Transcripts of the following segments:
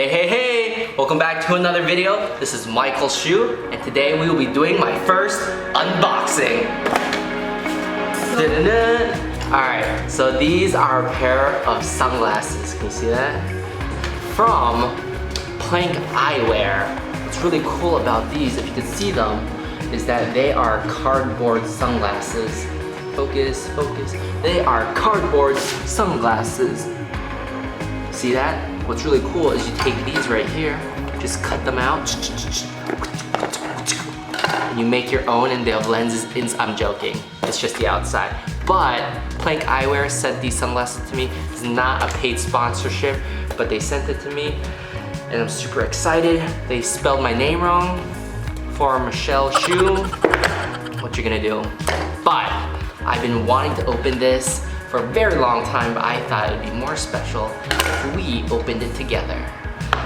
Hey! Welcome back to another video. This is Michael's shoe, and today we will be doing my first unboxing. Alright, so these are a pair of sunglasses. Can you see that? From Plank Eyewear. What's really cool about these, if you can see them, is that they are cardboard sunglasses. Focus, focus. They are cardboard sunglasses. See that? What's really cool is you take these right here, just cut them out, and you make your own, and they have lenses in. I'm joking, it's just the outside. But Plank Eyewear sent these sunglasses to me. It's not a paid sponsorship, but they sent it to me, and I'm super excited. They spelled my name wrong for Michelle Shoe. What you gonna do? But I've been wanting to open this for a very long time, but I thought it would be more special if we opened it together.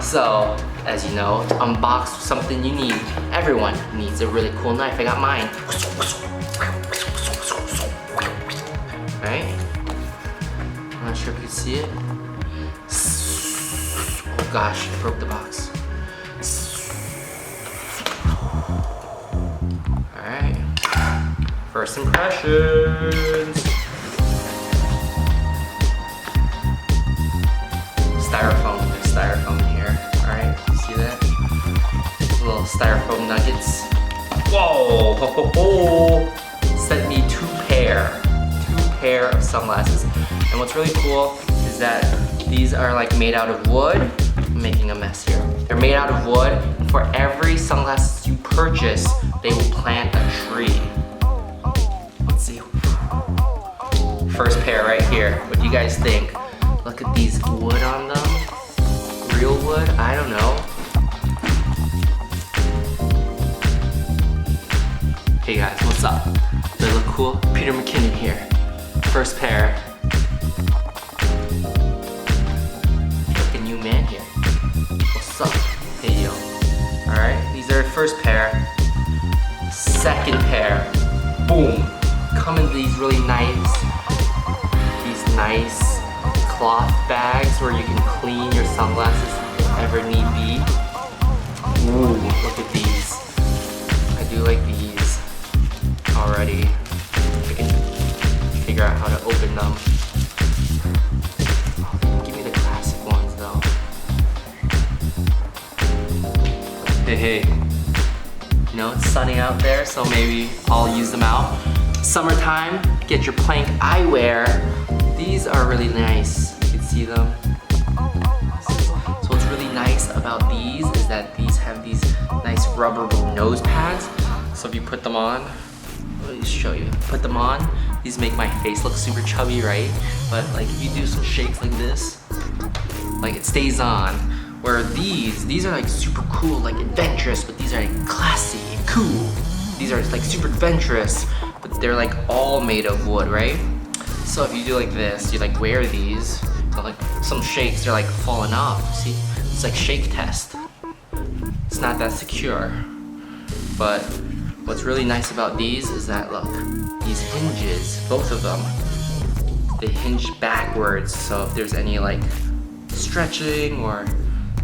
So, as you know, to unbox something you need, everyone needs a really cool knife. I got mine. Right? I'm not sure if you can see it. Oh gosh, I broke the box. Alright. First impressions. Styrofoam here. Alright, you see that? Little styrofoam nuggets. Whoa! Ho, ho, ho. Sent me two pair of sunglasses. And what's really cool is that these are like made out of wood. I'm making a mess here. They're made out of wood, and for every sunglasses you purchase, they will plant a tree. Let's see. First pair right here. What do you guys think? Look at these wood on them. Real wood? I don't know. Hey guys, what's up? Do I look cool? Peter McKinnon here. First pair. Like a new man here. What's up? Hey yo. Alright, these are first pair. Second pair. Boom. Come in these really nice cloth bags where you can clean your sunglasses if ever need be. Ooh, look at these. I do like these already. I can figure out how to open them. Give me the classic ones though. Hey. You know, it's sunny out there, so maybe I'll use them out. Summertime, get your Plank Eyewear. These are really nice. You can see them. So what's really nice about these is that these have these nice rubber nose pads. So if you put them on, let me show you. Put them on, these make my face look super chubby, right? But like if you do some shakes like this, like it stays on. Where these are like super cool, like adventurous, but these are like classy and cool. These are like super adventurous, but they're like all made of wood, right? So if you do like this, you like wear these, but like some shakes, they're like falling off, see? It's like shake test. It's not that secure. But what's really nice about these is that, look, these hinges, both of them, they hinge backwards. So if there's any like stretching, or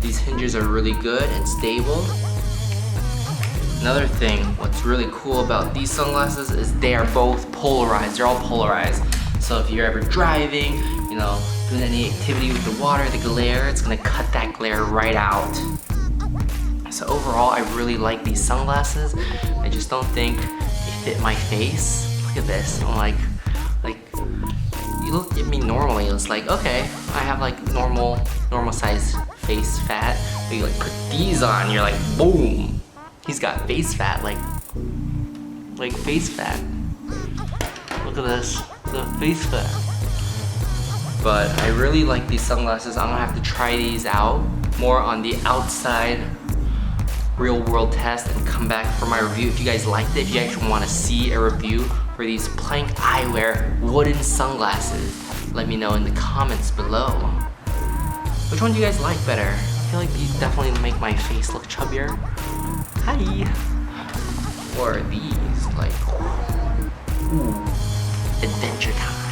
these hinges are really good and stable. Another thing, what's really cool about these sunglasses is they are both polarized. They're all polarized. So if you're ever driving, you know, doing any activity with the water, the glare, it's gonna cut that glare right out. So overall, I really like these sunglasses. I just don't think they fit my face. Look at this. I'm like, you look at me normally, it's like, okay, I have like normal size face fat. But you like put these on, you're like, boom. He's got face fat, like face fat. Look at this. The face fat. But I really like these sunglasses. I'm gonna have to try these out more on the outside real world test and come back for my review. If you guys liked it, if you actually want to see a review for these Plank Eyewear wooden sunglasses, let me know in the comments below. Which one do you guys like better? I feel like these definitely make my face look chubbier. Hi. Or these, like, ooh. Adventure time.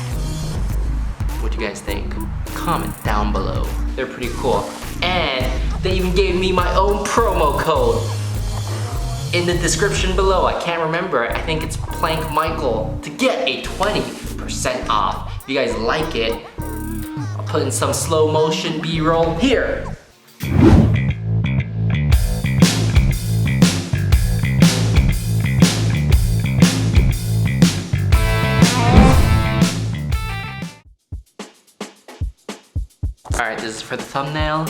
What do you guys think? Comment down below. They're pretty cool. And They even gave me my own promo code in the description below. I can't remember. I think it's Plank Michael to get a 20% off. If you guys like it, I'll put in some slow motion B-roll here. Alright, this is for the thumbnail.